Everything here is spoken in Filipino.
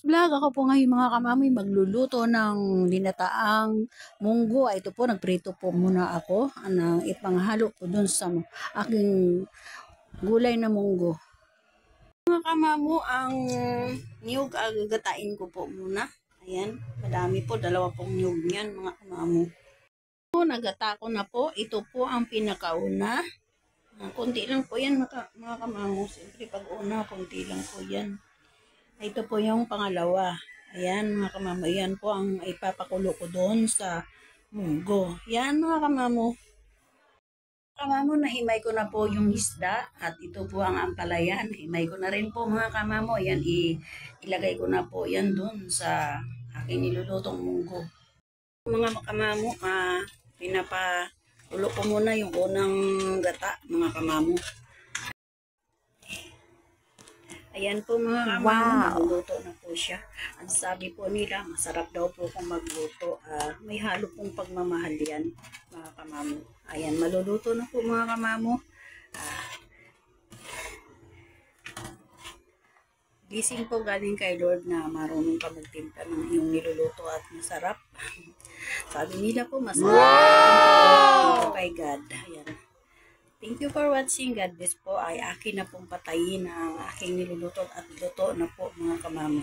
Vlog. Ako po ngayon mga kamami magluluto ng linataang munggo. Ito po, nagprito po muna ako ng ipanghalo po dun sa aking gulay na munggo. Mga kamamu, ang niyog agagatain ko po muna. Ayan, madami po, 2 pong niyog yan mga kamamu. Nagata ko na po, ito po ang pinakauna. Kunti lang po yan mga kamamu. Siyempre pag una, kunti lang po yan. Ito po yung pangalawa. Ayan mga kamamo, yan po ang ipapakulo ko doon sa munggo. Yan mga kamamo. Kamamo, nahimay ko na po yung isda at ito po ang ampalayan. Himay ko na rin po mga kamamo. Yan, ilagay ko na po yan doon sa aking nilulutong munggo. Mga kamamo, pinapakulo ko muna yung unang gata mga kamamo. Ayan po mga kamamo, nagluluto na po siya. Ang sabi po nila, masarap daw po kung magluto. May halo pong pagmamahal yan mga kamamo. Ayan, maluluto na po mga kamamo. Blessing po galing kay Lord na marunong ka magtimpla ng iyong niluluto at masarap. Sabi nila po, masarap. Wow! Kay God. Ayan. Thank you for watching. God bless po. Ay akin na pong patayin ang aking niluluto at luto na po mga kamamo.